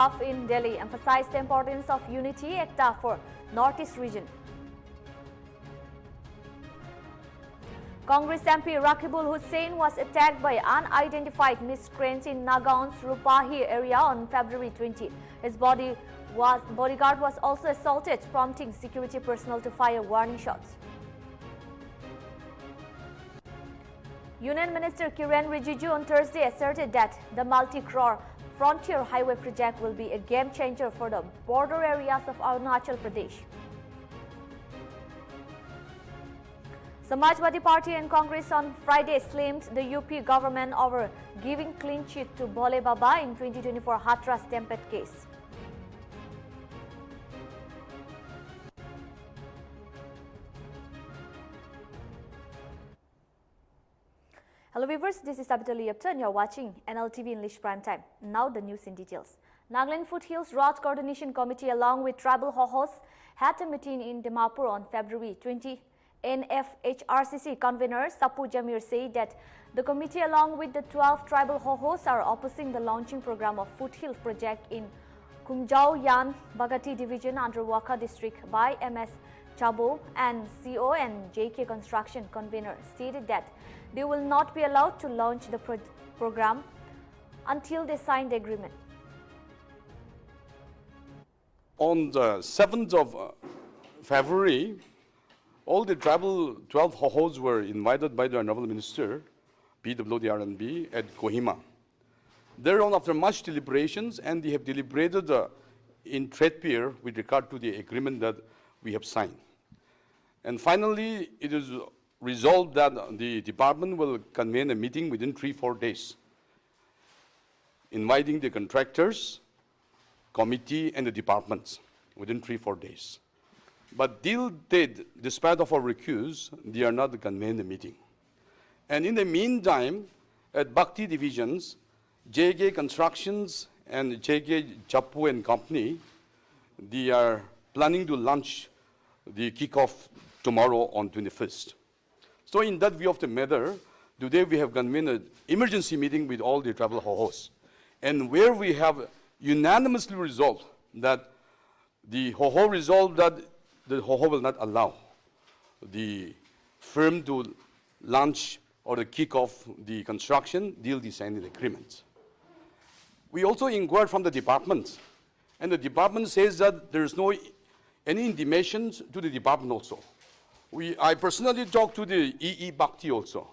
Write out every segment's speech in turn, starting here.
in Delhi emphasized the importance of unity ekta for Northeast region. Congress MP Rakibul Hussain was attacked by unidentified miscreants in Nagaon's Rupahi area on February 20. His bodyguard was also assaulted, prompting security personnel to fire warning shots. Union Minister Kiren Rijiju on Thursday asserted that the multi-crore Frontier Highway project will be a game changer for the border areas of Arunachal Pradesh. Samajwadi Party and Congress on Friday slammed the UP government over giving clean sheet to Bole Baba in 2024 Hathras stampede case. Hello viewers, this is Sabitali Yepta and you are watching Nltv English Prime Time. Now the news in details. Nagaland Foothills Road Coordination Committee along with tribal hohos had a meeting in Dimapur on February 20. NFHRCC convener Sapu Jamir said that the committee along with the 12 tribal hohos are opposing the launching program of Foothills project in Kumjau Yan Bagati division under Waka district by MS Chabo, and CO and JK construction convener stated that they will not be allowed to launch the program until they sign the agreement. On the 7th of February, all the tribal 12 hohos were invited by the Honorable Minister, PWD-RNB, at Kohima. Thereon, after much deliberations, and they have deliberated in trade pair with regard to the agreement that we have signed. And finally, it is resolved that the department will convene a meeting within 3-4 days, inviting the contractors, committee, and the departments within 3-4 days. But till date, despite of our recuse, they are not convening the meeting. And in the meantime, at Bhakti divisions, JK Constructions and JK Chappu and Company, they are planning to launch the kickoff tomorrow on 21st. So in that view of the matter, today we have convened an emergency meeting with all the tribal hohos, and where we have unanimously resolved that the hoho resolved that the hoho will not allow the firm to launch or to kick off the construction till they sign the agreement. We also inquired from the department, and the department says that there is no any intimations to the department also. I personally talked to the EE Bhakti also,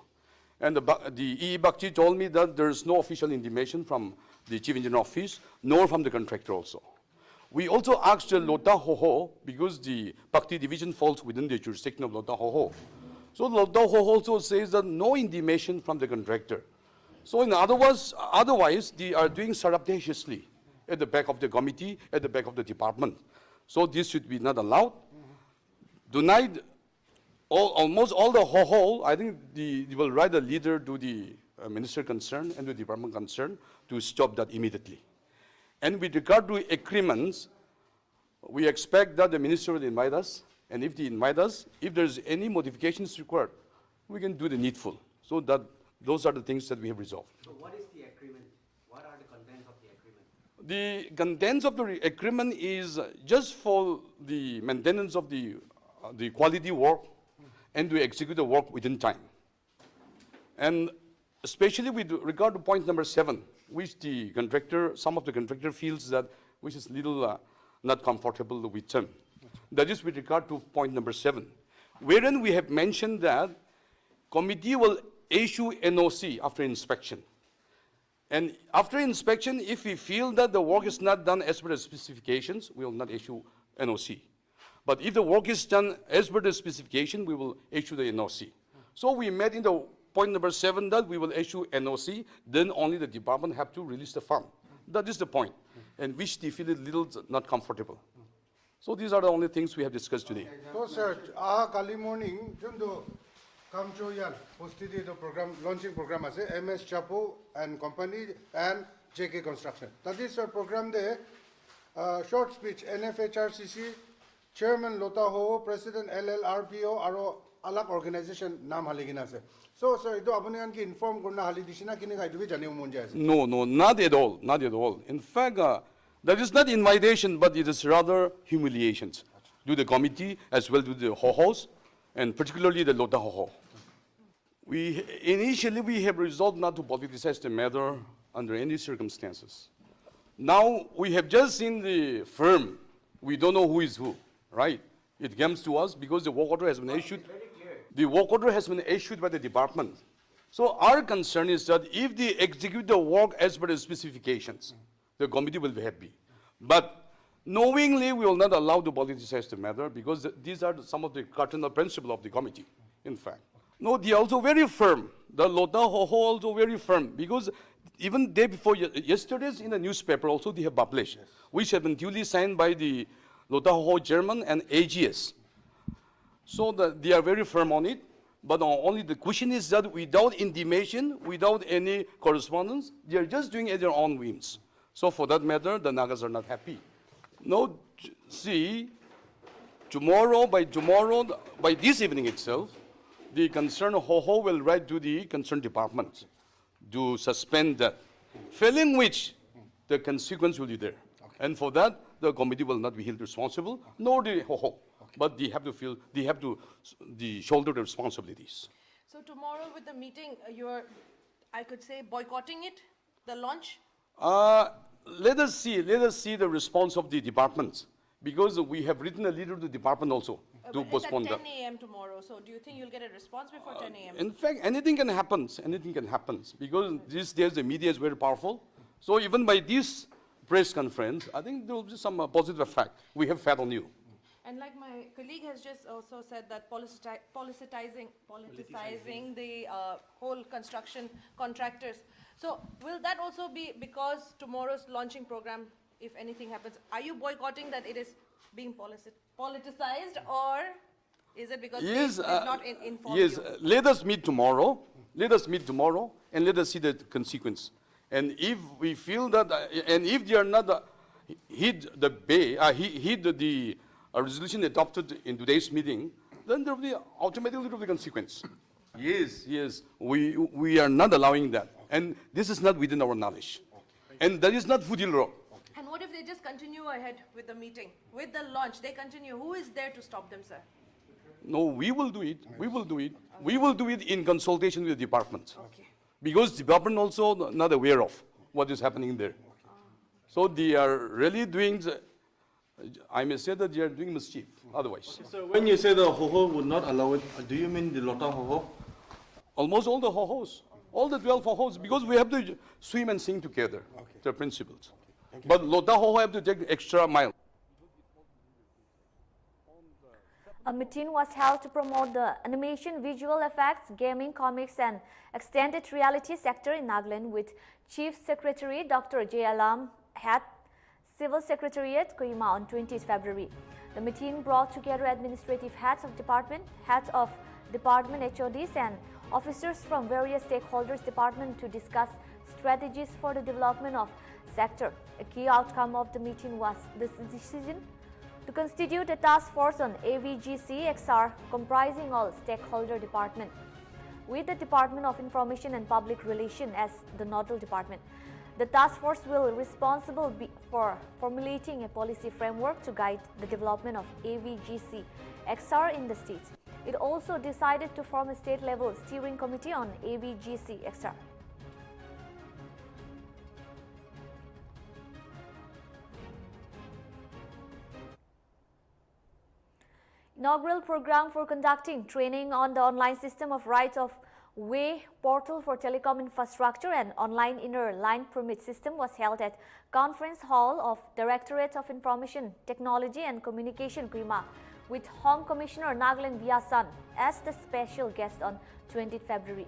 and the EE Bhakti told me that there is no official intimation from the Chief Engineer Office, nor from the contractor also. We also asked the Lota Hoho, because the Bhakti division falls within the jurisdiction of Lota Hoho. So Lota Hoho also says that no intimation from the contractor. So in otherwise, they are doing surreptitiously at the back of the committee, at the back of the department. So this should be not allowed. Tonight, almost all the hoho, I think they will write a letter to the minister concerned and the department concerned to stop that immediately. And with regard to agreements, we expect that the minister will invite us, and if they invite us, if there's any modifications required, we can do the needful. So that those are the things that we have resolved. So what is the agreement? What are the contents of the agreement? The contents of the agreement is just for the maintenance of the quality work and to execute the work within time. And especially with regard to point number 7, which the contractor, some of the contractor feels that which is little not comfortable with them. That is with regard to point number 7, wherein we have mentioned that committee will issue NOC after inspection. And after inspection, if we feel that the work is not done as per the specifications, we will not issue NOC. But if the work is done as per the specification, we will issue the NOC. So we met in the point number 7 that we will issue NOC, then only the department have to release the fund. That is the point, and which they feel a little not comfortable. So these are the only things we have discussed today. So sir, Kali morning, Jundo Kamchoyan hosted the program, launching program as MS Chapo and Company and JK Construction. That is our program there. Short speech, NFHRCC, Chairman Lota Ho, President LLRPO, Aro alak organization nam haligina ase. So sir, ito apuni an ki inform korna hali dishina kini kai dubi jane mon jai ase. No, not at all, not at all. In fact, That is not invitation, but it is rather humiliations to the committee as well to the ho-hos, and particularly the Lota ho-ho. Initially, we have resolved not to politicize the matter under any circumstances. Now, we have just seen the firm. We don't know who is who, right? It comes to us because the work order has been issued. The work order has been issued by the department. So our concern is that if they execute the work as per the specifications, the committee will be happy. But knowingly, we will not allow to politicize the matter because these are some of the cardinal principles of the committee, in fact. No, they are also very firm. The Lota Ho-Ho also very firm because even day before yesterday's in the newspaper also they have published, which have been duly signed by the Lota Ho-Ho Chairman and AGS. So they are very firm on it. But only the question is that without intimation, without any correspondence, they are just doing it at their own whims. So for that matter, the Nagas are not happy. Now, see, by this evening itself, the concerned Ho-Ho will write to the concerned department to suspend that, failing which the consequence will be there. Okay. And for that, the committee will not be held responsible, nor the Ho-Ho. Okay. But they have to shoulder the responsibilities. So tomorrow with the meeting, you're, I could say, boycotting it, the launch? Let us see the response of the departments, because we have written a letter to the department also to postpone that. It's at 10 a.m. tomorrow, so do you think you'll get a response before 10 a.m.? In fact, anything can happen, because these days the media is very powerful. So even by this press conference, I think there will be some positive effect. We have fed on you. And like my colleague has just also said that politicizing the whole construction contractors. So will that also be because tomorrow's launching program, if anything happens, are you boycotting that it is being politicized, or is it because yes, they did not inform yes, you? let us meet tomorrow. Let us meet tomorrow and let us see the consequence. And if we feel that, and if they are not heed the resolution adopted in today's meeting, then there will be automatically the consequence. Yes, we are not allowing that. And this is not within our knowledge. And that is not Fudil Road. And what if they just continue ahead with the meeting, with the launch, they continue? Who is there to stop them, sir? No, we will do it. We will do it. We will do it in consultation with the department. Okay. Because the department also not aware of what is happening there. So they are really doing, I may say that they are doing mischief otherwise. So when you say the Ho-Ho would not allow it, do you mean the Lota Ho-Ho? Almost all the Ho-Hos, all the 12 Ho-Hos, because we have to swim and sing together, the principles. But Lota Ho-Ho have to take extra mile. A meeting was held to promote the animation, visual effects, gaming, comics and extended reality sector in Nagaland with Chief Secretary Dr. J. Alam at Civil Secretariat, Kohima on 20th February. The meeting brought together administrative heads of department HODs and officers from various stakeholders department to discuss strategies for the development of sector. A key outcome of the meeting was this decision to constitute a task force on AVGC XR comprising all stakeholder department, with the Department of Information and Public Relations as the nodal department. The task force will be responsible for formulating a policy framework to guide the development of AVGC XR in the state. It also decided to form a state-level steering committee on AVGC XR. Inaugural program for conducting training on the online system of rights of way portal for telecom infrastructure and online inner line permit system was held at Conference Hall of Directorate of Information Technology and Communication, Kohima, with Home Commissioner Nagaland Vyasan as the special guest on 20th February.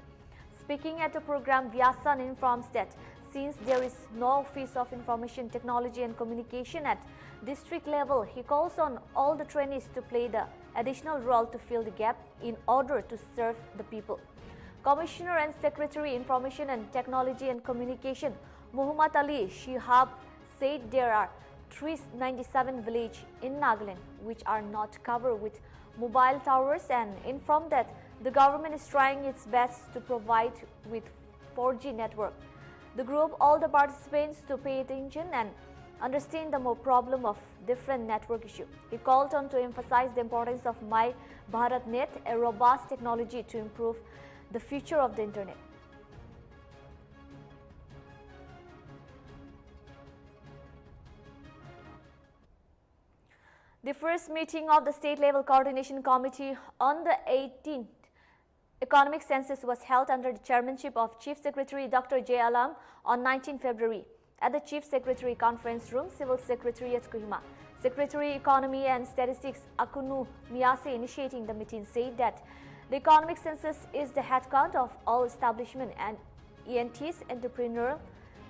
Speaking at the program, Vyasan informs that since there is no Office of Information Technology and Communication at district level, he calls on all the trainees to play the additional role to fill the gap in order to serve the people. Commissioner and Secretary Information and Technology and Communication Muhammad Ali Shihab said there are 397 villages in Nagaland which are not covered with mobile towers and informed that the government is trying its best to provide with 4G network. The group all the participants to pay attention and understand the more problem of different network issue. He called on to emphasize the importance of My Bharat Net, a robust technology to improve the future of the internet. The first meeting of the State Level Coordination Committee on the 18th Economic Census was held under the chairmanship of Chief Secretary Dr. J. Alam on 19 February at the Chief Secretary Conference Room, Civil Secretariat, Kohima. Secretary Economy and Statistics Akunu Miyase initiating the meeting said that the economic census is the headcount of all establishment and ENTs, entrepreneurial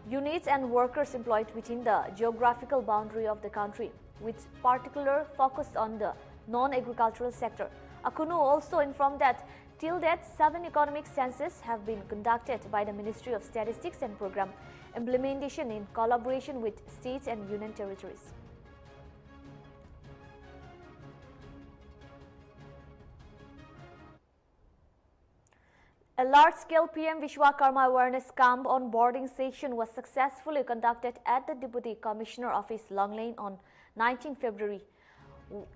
units and workers employed within the geographical boundary of the country, with particular focus on the non-agricultural sector. Akunu also informed that till date, 7 economic censuses have been conducted by the Ministry of Statistics and Program Implementation in collaboration with states and union territories. A large-scale PM Vishwakarma awareness camp on boarding session was successfully conducted at the Deputy Commissioner Office, Long Lane, on 19 February.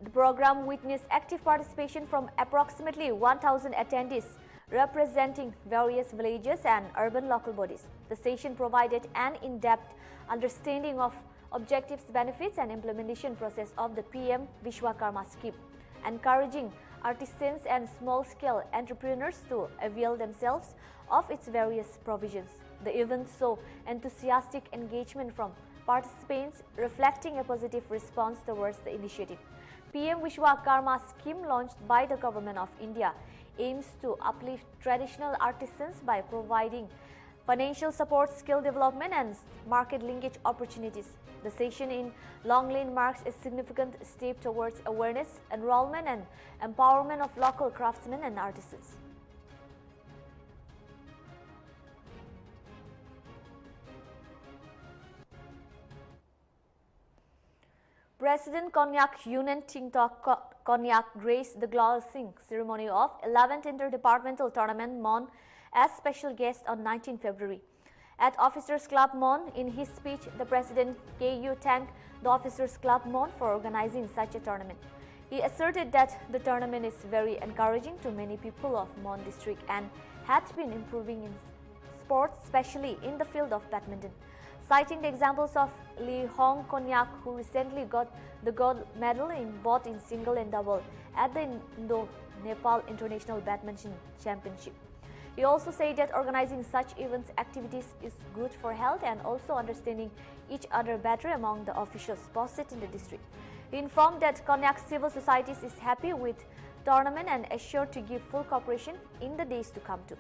The program witnessed active participation from approximately 1,000 attendees representing various villages and urban local bodies. The session provided an in-depth understanding of objectives, benefits and implementation process of the PM Vishwakarma scheme, encouraging artisans and small-scale entrepreneurs to avail themselves of its various provisions. The event saw enthusiastic engagement from participants, reflecting a positive response towards the initiative. PM Vishwakarma scheme launched by the Government of India aims to uplift traditional artisans by providing financial support, skill development and market linkage opportunities. The session in Long Lane marks a significant step towards awareness, enrollment and empowerment of local craftsmen and artisans. President Konyak Yunen Tingtok Konyak graced the closing ceremony of 11th Interdepartmental Tournament MON as special guest on 19 February. At Officers Club MON, in his speech, the President KU thanked the Officers Club MON for organizing such a tournament. He asserted that the tournament is very encouraging to many people of Mon district and had been improving in sports, especially in the field of badminton. Citing the examples of Lee Hong Konyak, who recently got the gold medal in both in single and double at the Indo-Nepal International Badminton Championship. He also said that organizing such events activities is good for health and also understanding each other better among the officials posted in the district. He informed that Konyak Civil Societies is happy with tournament and assured to give full cooperation in the days to come too.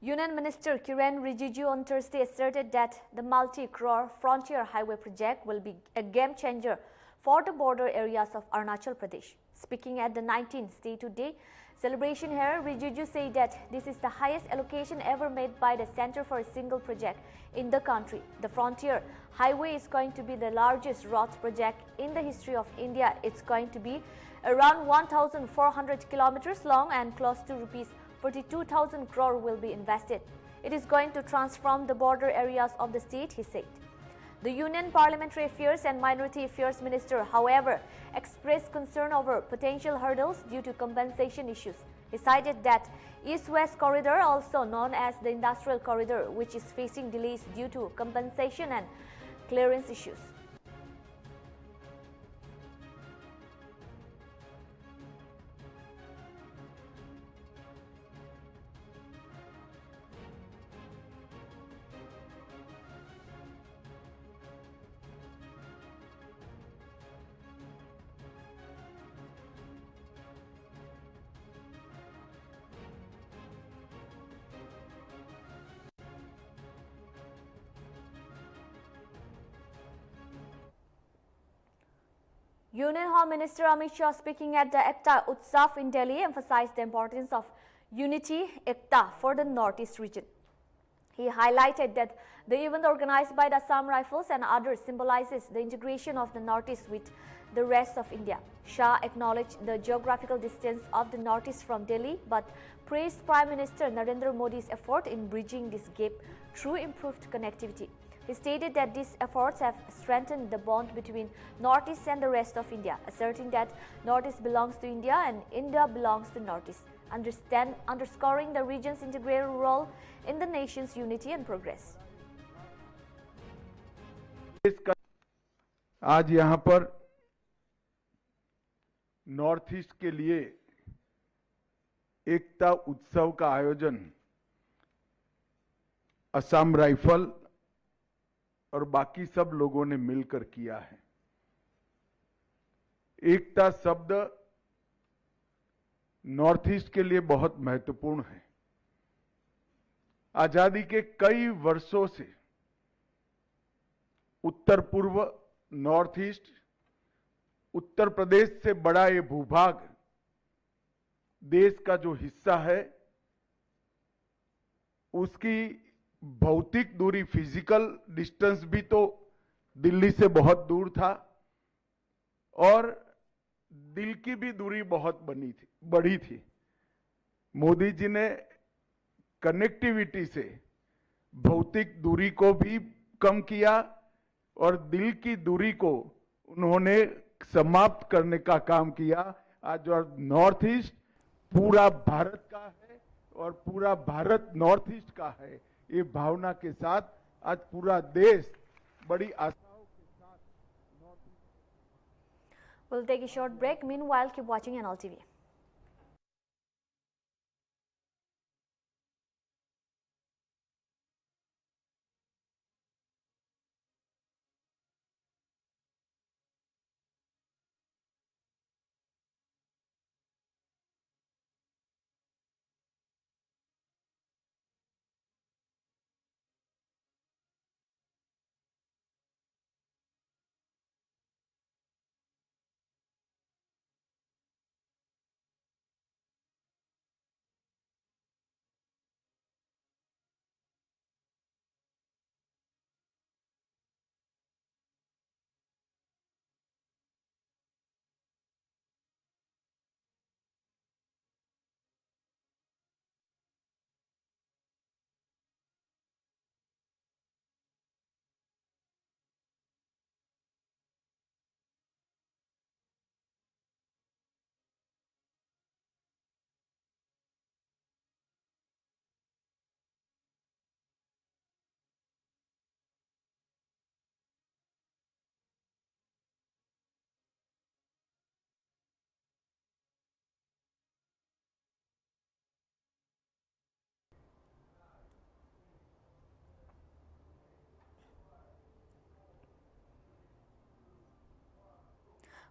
Union Minister Kiren Rijiju on Thursday asserted that the multi-crore Frontier Highway project will be a game changer for the border areas of Arunachal Pradesh. Speaking at the 19th Statehood Day celebration here, Rijiju said that this is the highest allocation ever made by the center for a single project in the country. The Frontier Highway is going to be the largest road project in the history of India. It's going to be around 1,400 kilometers long and close to rupees 42,000 crore will be invested. It is going to transform the border areas of the state, he said. The Union Parliamentary Affairs and Minority Affairs Minister, however, expressed concern over potential hurdles due to compensation issues. He cited that East-West Corridor, also known as the Industrial Corridor, which is facing delays due to compensation and clearance issues. Union Home Minister Amit Shah, speaking at the Ekta Utsav in Delhi, emphasized the importance of unity, Ekta, for the Northeast region. He highlighted that the event organized by the Assam Rifles and others symbolizes the integration of the Northeast with the rest of India. Shah acknowledged the geographical distance of the Northeast from Delhi, but praised Prime Minister Narendra Modi's effort in bridging this gap through improved connectivity. He stated that these efforts have strengthened the bond between Northeast and the rest of India, asserting that Northeast belongs to India and India belongs to Northeast, underscoring the region's integral role in the nation's unity and progress. आज यहाँ पर north east के लिए एकता उत्सव का आयोजन Assam rifle और बाकी सब लोगों ने मिलकर किया है। एकता शब्द नॉर्थ ईस्ट के लिए बहुत महत्वपूर्ण है। आजादी के कई वर्षों से उत्तर पूर्व नॉर्थ ईस्ट, उत्तर प्रदेश से बड़ा ये भूभाग देश का जो हिस्सा है, उसकी भौतिक दूरी, फिजिकल डिस्टेंस भी तो दिल्ली से बहुत दूर था और दिल की भी दूरी बहुत बढ़ी थी। मोदी जी ने कनेक्टिविटी से भौतिक दूरी को भी कम किया और दिल की दूरी को उन्होंने समाप्त करने का काम किया। आज और नॉर्थ ईस्ट पूरा भारत का है और पूरा भारत नॉर्थ ईस्ट का है। ये भावना के साथ आज पूरा देश बड़ी आशाओं के साथ north east. We'll take a short break. Meanwhile, keep watching Nltv.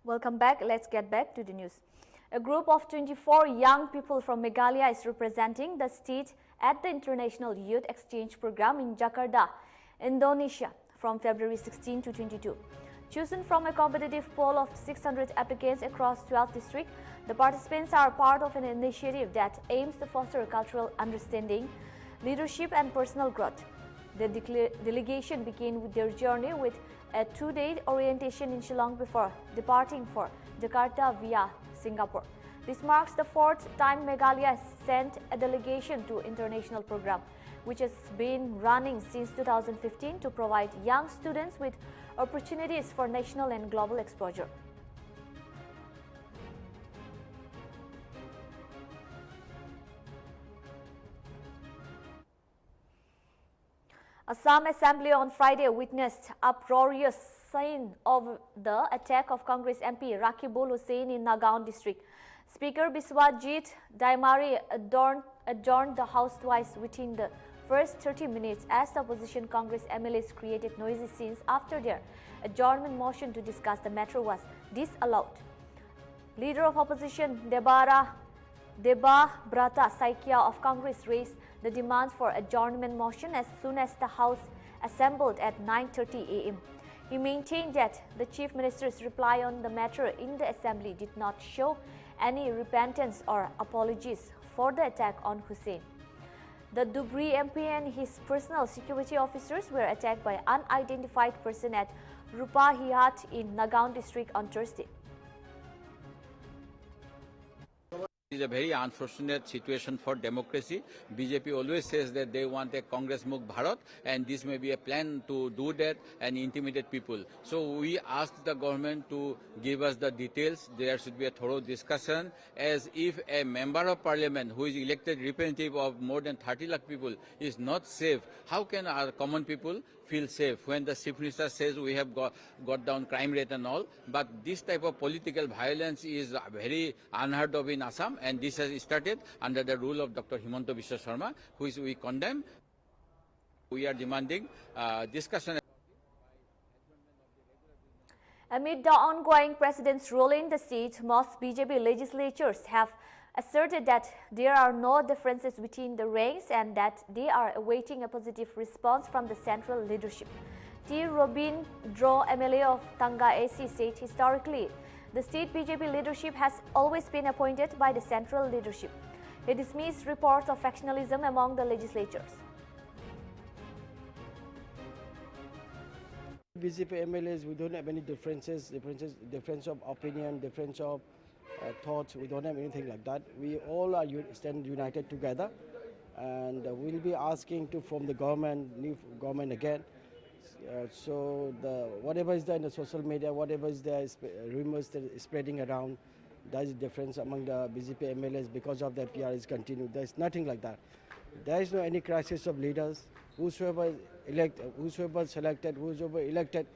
Welcome back. Let's get back to the news. A group of 24 young people from Meghalaya is representing the state at the International Youth Exchange Program in Jakarta, Indonesia from February 16 to 22. Chosen from a competitive pool of 600 applicants across 12 districts, the participants are part of an initiative that aims to foster cultural understanding, leadership and personal growth. The delegation began their journey with a 2-day orientation in Shillong before departing for Jakarta via Singapore. This marks the 4th time Meghalaya has sent a delegation to international program, which has been running since 2015 to provide young students with opportunities for national and global exposure. Assam Assembly on Friday witnessed uproarious scene of the attack of Congress MP Rakibul Hussain in Nagaon district. Speaker Biswajit Daimari adjourned the House twice within the first 30 minutes as the opposition Congress MLAs created noisy scenes after their adjournment motion to discuss the matter was disallowed. Leader of opposition Deba Brata Saikia of Congress raised the demand for adjournment motion as soon as the House assembled at 9:30 a.m. He maintained that the Chief Minister's reply on the matter in the Assembly did not show any repentance or apologies for the attack on Hussain. The Dubri MP and his personal security officers were attacked by unidentified person at Rupahihat in Nagaon district on Thursday. It is a very unfortunate situation for democracy. BJP always says that they want a Congress Mukh Bharat, and this may be a plan to do that and intimidate people. So we asked the government to give us the details. There should be a thorough discussion, as if a member of parliament who is elected representative of more than 30 lakh people is not safe. How can our common people feel safe when the chief minister says we have got down crime rate and all? But this type of political violence is very unheard of in Assam, and this has started under the rule of Dr. Himanta Biswa Sharma, which we condemn. We are demanding discussion. Amid the ongoing president's role in the state, most BJP legislatures have asserted that there are no differences between the ranks and that they are awaiting a positive response from the central leadership. T. Robin Dro, MLA of Tanga AC, said historically, the state BJP leadership has always been appointed by the central leadership. He dismissed reports of factionalism among the legislatures. BJP MLAs, we don't have any difference of opinion, difference of thoughts. We don't have anything like that. We all are stand united together, and we'll be asking to form the government, new government again. So whatever is there in the social media, whatever is there, rumors that is spreading around, there is a difference among the BJP MLAs because of their PR is continued. There is nothing like that. There is no any crisis of leaders. Whosoever selected, whosoever elected.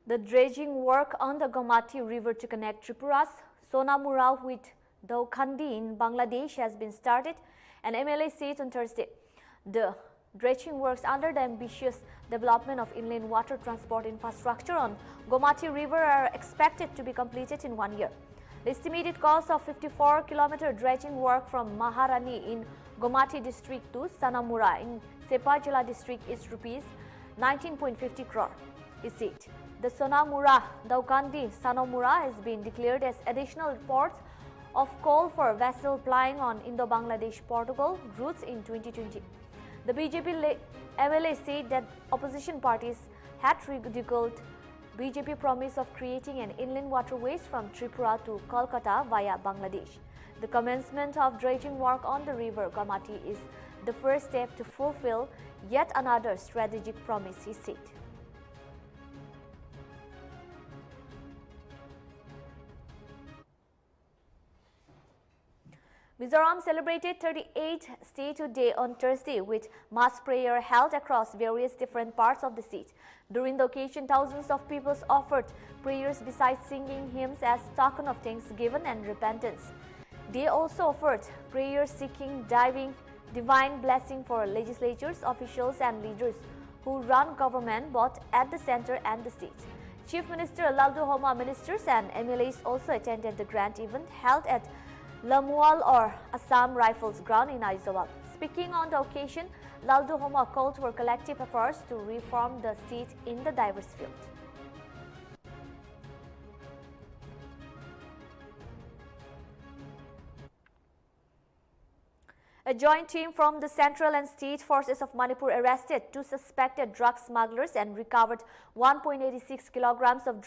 The dredging work on the Gomati River to connect Tripura's Sonamura with Daukhandi in Bangladesh has been started, and MLA said on Thursday. The dredging works under the ambitious development of inland water transport infrastructure on Gomati River are expected to be completed in 1 year. The estimated cost of 54-kilometer dredging work from Maharani in Gomati district to Sanamura in Sepa Jilla district is rupees 19.50 crore. He said the Sonamura Daukhandi Sanamura has been declared as additional ports of call for vessel plying on Indo-Bangladesh Portugal routes in 2020. The BJP MLA said that opposition parties had ridiculed BJP promise of creating an inland waterways from Tripura to Kolkata via Bangladesh. The commencement of dredging work on the river Gomati is the first step to fulfill yet another strategic promise, he said. Mizoram celebrated 38th Statehood Day on Thursday with mass prayer held across various different parts of the state. During the occasion, thousands of people offered prayers besides singing hymns as token of thanksgiving and repentance. They also offered prayers seeking divine blessing for legislatures, officials and leaders who run government both at the center and the state. Chief Minister Laldu Homa, ministers and MLAs also attended the grand event held at Lamual or Assam Rifles Ground in Aizawl. Speaking on the occasion, Laldu Homa called for collective efforts to reform the state in the diverse field. A joint team from the central and state forces of Manipur arrested two suspected drug smugglers and recovered 1.86 kilograms of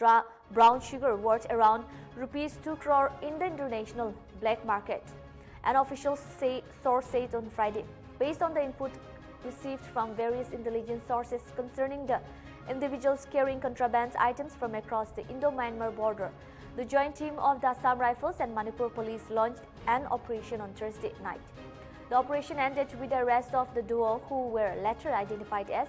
brown sugar worth around rupees 2 crore in the international black market, an official source said on Friday. Based on the input received from various intelligence sources concerning the individuals carrying contraband items from across the Indo-Myanmar border, the joint team of the Assam Rifles and Manipur Police launched an operation on Thursday night. The operation ended with the arrest of the duo, who were later identified as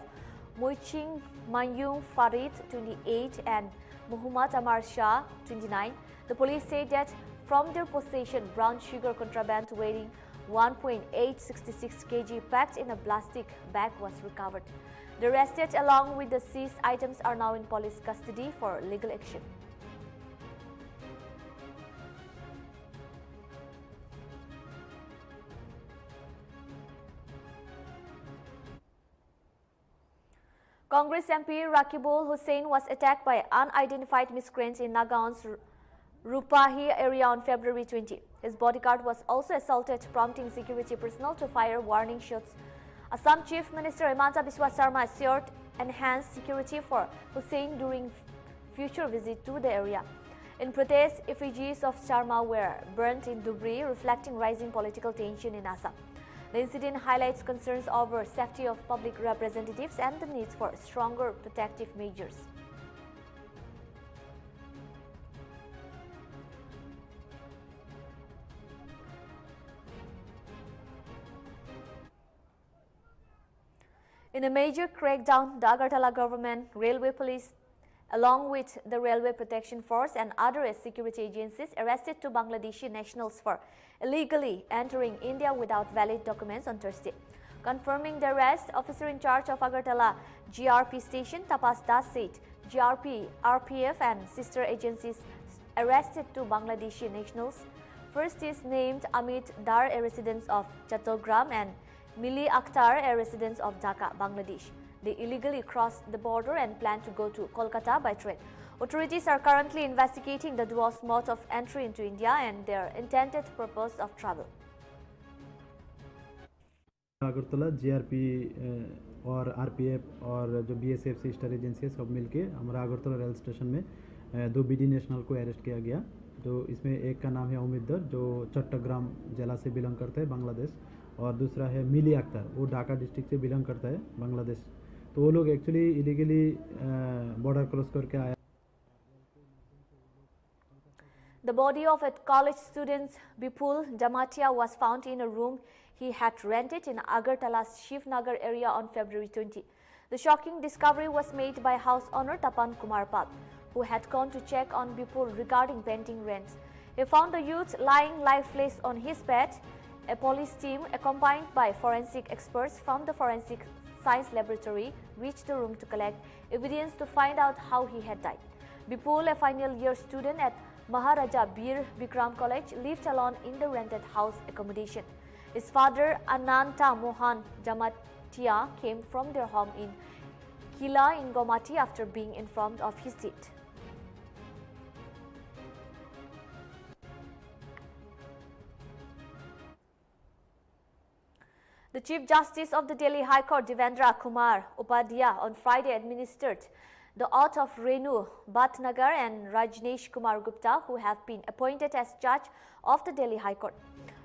Moiching Manyung Farid, 28, and Muhammad Amar Shah, 29. The police said that from their possession, brown sugar contraband weighing 1.866 kg packed in a plastic bag was recovered. The arrested along with the seized items are now in police custody for legal action. Congress MP Rakibul Hussain was attacked by unidentified miscreants in Nagaon's Rupahi area on February 20. His bodyguard was also assaulted, prompting security personnel to fire warning shots. Assam Chief Minister Himanta Biswa Sarma assured enhanced security for Hussein during future visit to the area. In protest, effigies of Sharma were burnt in Dhubri, reflecting rising political tension in Assam. The incident highlights concerns over safety of public representatives and the need for stronger protective measures. In a major crackdown, the Agartala government, railway police, along with the Railway Protection Force and other security agencies, arrested two Bangladeshi nationals for illegally entering India without valid documents on Thursday. Confirming the arrest, officer in charge of Agartala GRP station, Tapas Das, said GRP, RPF and sister agencies arrested two Bangladeshi nationals. First is named Amit Dar, a resident of Chattogram, and Mili Akhtar, a resident of Dhaka, Bangladesh. They illegally crossed the border and plan to go to Kolkata by train. Authorities are currently investigating the duo's mode of entry into India and their intended purpose of travel. Agartala GRP और RPF और जो BSF sister agency है सब मिलके हमारा Agartala rail station में दो BD national को अरेस्ट किया गया। तो इसमें एक का नाम है उम्मीदर जो चट्टग्राम जिला से बिलोंग करता है बांग्लादेश, और दूसरा है मिली अख्तर, वो ढाका डिस्ट्रिक्ट से बिलोंग करता है बांग्लादेश। तो वो लोग एक्चुअली इलीगली बॉर्डर क्रॉस करके आया। The body of a college student, Bipul Jamatia, was found in a room he had rented in Agartala's Shivnagar area on February 20. The shocking discovery was made by house owner Tapan Kumar Pal, who had gone to check on Bipul regarding pending rents. He found the youth lying lifeless on his bed. A police team, accompanied by forensic experts from the Forensic Science Laboratory, reached the room to collect evidence to find out how he had died. Bipul, a final year student at Maharaja Bir Bikram College, lived alone in the rented house accommodation. His father, Ananta Mohan Jamatia, came from their home in Kila in Gomati after being informed of his death. The Chief Justice of the Delhi High Court, Devendra Kumar Upadhyaya, on Friday administered the oath of Renu Bhatnagar and Rajneesh Kumar Gupta, who have been appointed as judge of the Delhi High Court.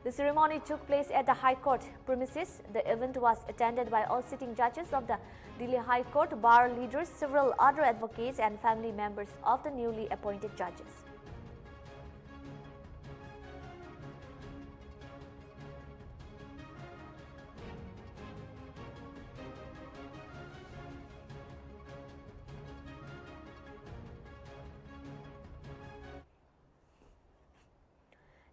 The ceremony took place at the High Court premises. The event was attended by all sitting judges of the Delhi High Court, bar leaders, several other advocates and family members of the newly appointed judges.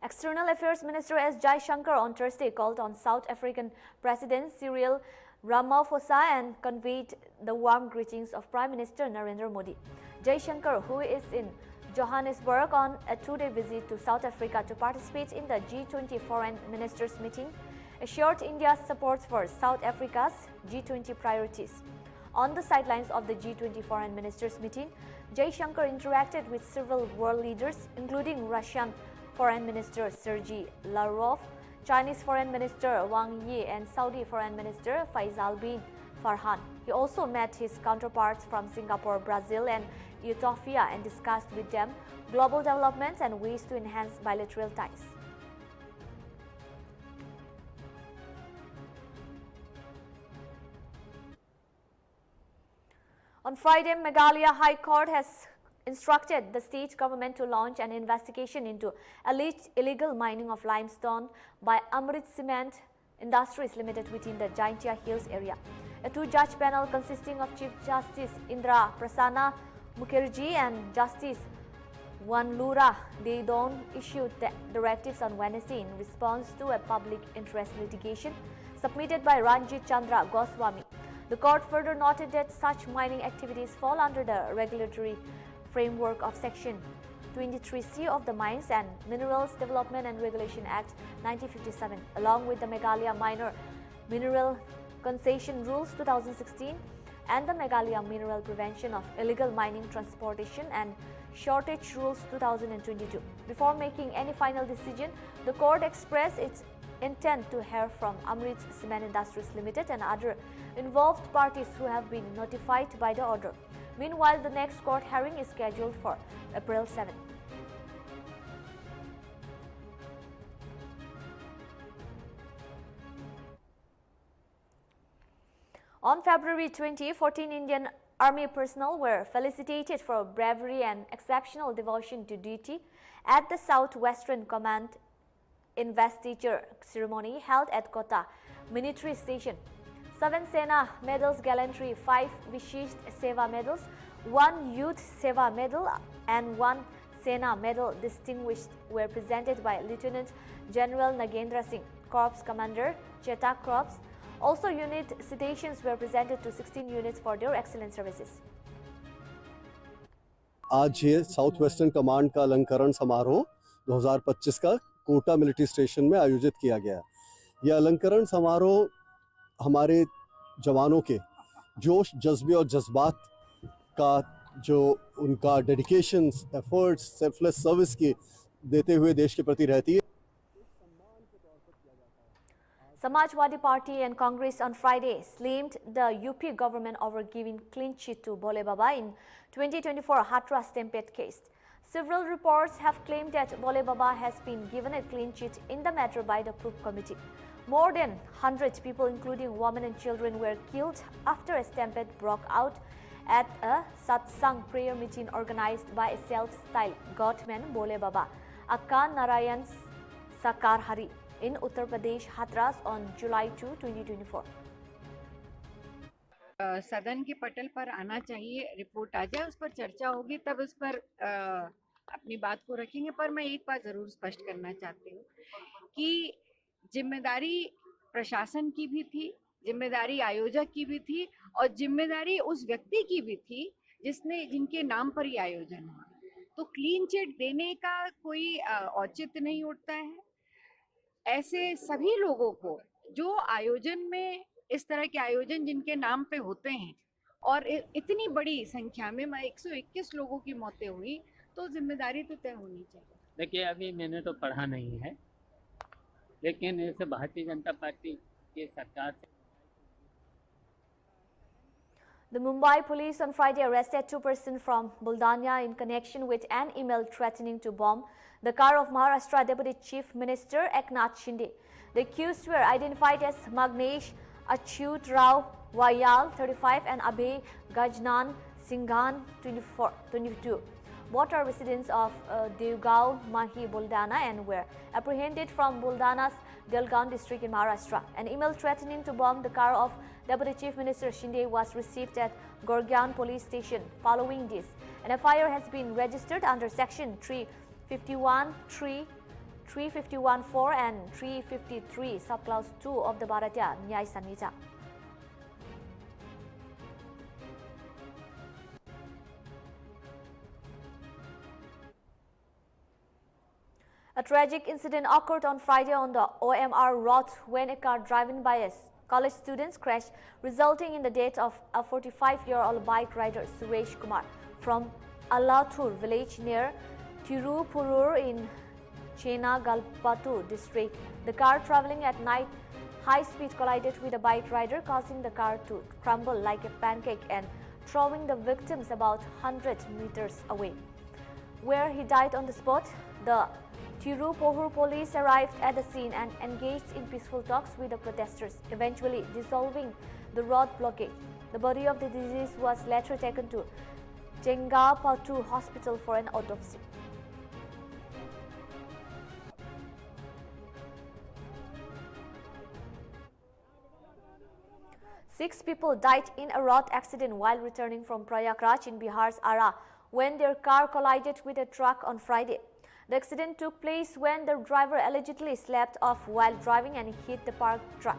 External Affairs Minister S. Jai Shankar on Thursday called on South African President Cyril Ramaphosa and conveyed the warm greetings of Prime Minister Narendra Modi. Jai Shankar, who is in Johannesburg on a two-day visit to South Africa to participate in the G20 Foreign Ministers meeting, assured India's support for South Africa's G20 priorities. On the sidelines of the G20 Foreign Ministers meeting, Jai Shankar interacted with several world leaders, including Russian Foreign Minister Sergei Lavrov, Chinese Foreign Minister Wang Yi, and Saudi Foreign Minister Faisal bin Farhan. He also met his counterparts from Singapore, Brazil, and Ethiopia and discussed with them global developments and ways to enhance bilateral ties. On Friday, Meghalaya High Court has instructed the state government to launch an investigation into alleged illegal mining of limestone by Amrit Cement Industries Limited within the Jaintia Hills area. A two-judge panel consisting of Chief Justice Indra Prasanna Mukherjee and Justice Wanlura Deidon issued the directives on Wednesday in response to a public interest litigation submitted by Ranjit Chandra Goswami. The court further noted that such mining activities fall under the regulatory framework of Section 23C of the Mines and Minerals Development and Regulation Act 1957, along with the Meghalaya Minor Mineral Concession Rules 2016 and the Meghalaya Mineral Prevention of Illegal Mining Transportation and Shortage Rules 2022. Before making any final decision, the court expressed its intent to hear from Amrit Cement Industries Limited and other involved parties who have been notified by the order. Meanwhile, the next court hearing is scheduled for April 7. On February 20, 14 Indian Army personnel were felicitated for bravery and exceptional devotion to duty at the Southwestern Command investiture ceremony held at Kota Military Station. 7 Sena medals gallantry, 5 Vishisht Seva medals, 1 Youth Seva medal and 1 Sena medal distinguished were presented by Lieutenant General Nagendra Singh, Corps Commander, Chetak Corps. Also, unit citations were presented to 16 units for their excellent services. आज ये south western command का अलंकरण समारोह 2025 का Kota military station में आयोजित किया गया। यह अलंकरण समारोह हमारे जवानों के जोश, जज्बे और जज्बात का जो उनका डेडिकेशन, एफर्ट्स, सेल्फलेस सर्विस की देते हुए देश के प्रति रहती है। Samajwadi Party and Congress on Friday slammed the UP government over giving clean chit to Bole Baba in 2024 Hatra stampede case. Several reports have claimed that Bole Baba has been given a clean chit in the matter by the Proof Committee. More than 100 people, including women and children, were killed after a stampede broke out at a satsang prayer meeting organized by a self-styled godman Bole Baba, Akka Narayan Sakarhari, in Uttar Pradesh, Hathras on July 2, 2024. सदन के पटल पर आना चाहिए, report आ जाए, उस पर चर्चा होगी, तब उस पर अपनी बात को रखेंगे। पर मैं एक बात जरूर स्पष्ट करना चाहती हूँ कि जिम्मेदारी प्रशासन की भी थी, जिम्मेदारी आयोजक की भी थी और जिम्मेदारी उस व्यक्ति की भी थी जिनके नाम पर ये आयोजन हुआ। तो क्लीन चिट देने का कोई औचित्य नहीं उठता है। ऐसे सभी लोगों को जो आयोजन में, इस तरह के आयोजन जिनके नाम पे होते हैं और इतनी बड़ी संख्या में 121 लोगों की मौतें हुई, तो जिम्मेदारी तो तय होनी चाहिए। देखिए, अभी मैंने तो पढ़ा नहीं है, लेकिन ऐसे भारतीय जनता पार्टी की सरकार से The Mumbai police on Friday arrested 2 persons from Buldania in connection with an email threatening to bomb the car of Maharashtra Deputy Chief Minister Eknath Shinde. The accused were identified as Magnesh Achyut Rao Vayal, 35, and Abhay Gajnan Singhan, 22. Both are residents of Devgaon, Mahi, Buldana, and were apprehended from Buldana's Delgaon district in Maharashtra. An email threatening to bomb the car of Deputy Chief Minister Shinde was received at Gorgyan police station. Following this, an FIR has been registered under section 351(3), 351(4) and 353 subclause 2 of the Bharatiya Nyay Sanhita. A tragic incident occurred on Friday on the OMR route when a car driven by a college student crashed, resulting in the death of a 45-year-old bike rider Suresh Kumar from Alathur village near Tirupurur in Chenagalpattu district. The car traveling at night high speed collided with a bike rider, causing the car to crumble like a pancake and throwing the victims about 100 meters away, where he died on the spot. The Tirupurur police arrived at the scene and engaged in peaceful talks with the protesters, eventually dissolving the road blockade. The body of the deceased was later taken to Chengapattu Hospital for an autopsy. Six people died in a road accident while returning from Prayagraj in Bihar's Ara when their car collided with a truck on Friday. The accident took place when the driver allegedly slept off while driving and hit the parked truck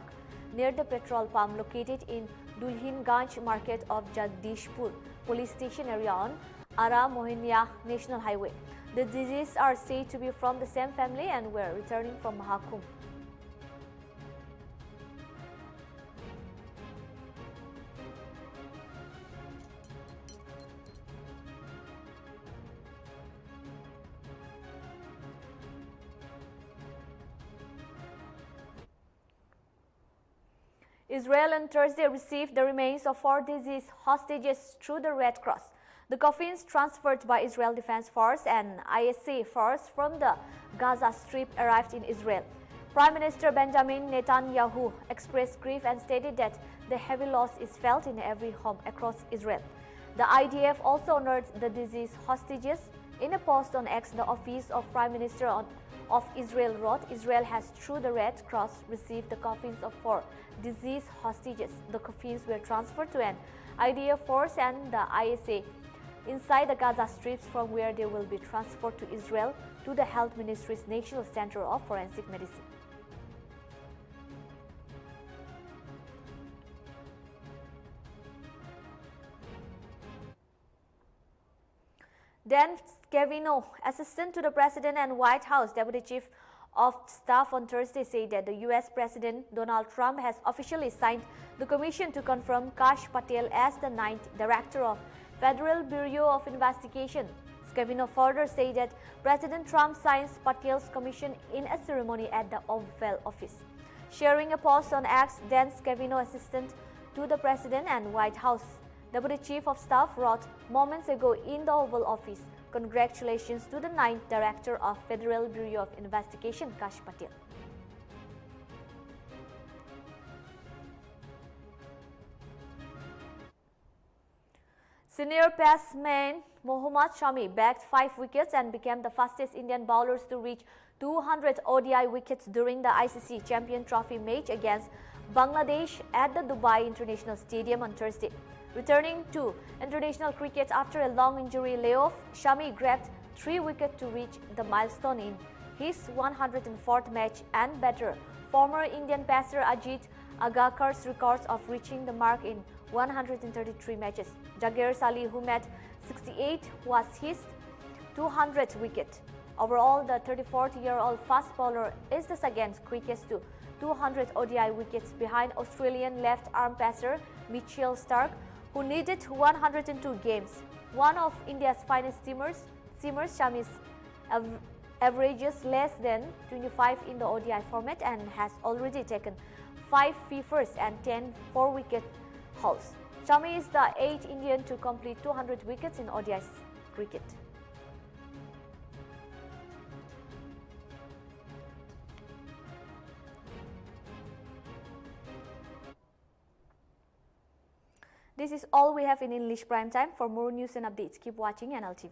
near the petrol pump located in Dulhinganj market of Jagdishpur police station area on Ara Mohiniya National Highway. The deceased are said to be from the same family and were returning from Mahakumbh. Israel on Thursday received the remains of 4 deceased hostages through the Red Cross. The coffins transferred by Israel Defense Force and ISA force from the Gaza Strip arrived in Israel. Prime Minister Benjamin Netanyahu expressed grief and stated that the heavy loss is felt in every home across Israel. The IDF also honored the deceased hostages. In a post on X, the office of Prime Minister of Israel wrote, Israel has, through the Red Cross, received the coffins of 4 deceased hostages. The coffins were transferred to an IDF force and the ISA inside the Gaza Strip, from where they will be transferred to Israel to the Health Ministry's National Center of Forensic Medicine. Dan Scavino, assistant to the President and White House Deputy Chief of Staff on Thursday, said that the U.S. President Donald Trump has officially signed the commission to confirm Kash Patel as the 9th Director of Federal Bureau of Investigation. Scavino further said that President Trump signs Patel's commission in a ceremony at the Oval Office. Sharing a post on X, Dan Scavino, assistant to the President and White House Deputy Chief of Staff, wrote moments ago in the Oval Office, "Congratulations to the 9th Director of Federal Bureau of Investigation, Kash Patel." Senior batsman Mohammad Shami bagged 5 wickets and became the fastest Indian bowlers to reach 200 ODI wickets during the ICC Champion Trophy match against Bangladesh at the Dubai International Stadium on Thursday. Returning to international cricket after a long injury layoff, Shami grabbed 3 wickets to reach the milestone in his 104th match and better former Indian pacer Ajit Agarkar's records of reaching the mark in 133 matches. Jagger Sali, who made 68, was his 200th wicket. Overall, the 34-year-old fast bowler is the second quickest to 200 ODI wickets behind Australian left-arm pacer Mitchell Starc, who needed 102 games. One of India's finest seamers, Shami averages less than 25 in the ODI format and has already taken 5 fifers and 10 4-wicket hauls. Shami is the 8th Indian to complete 200 wickets in ODI cricket. This is all we have in English Prime Time. For more news and updates, keep watching Nltv.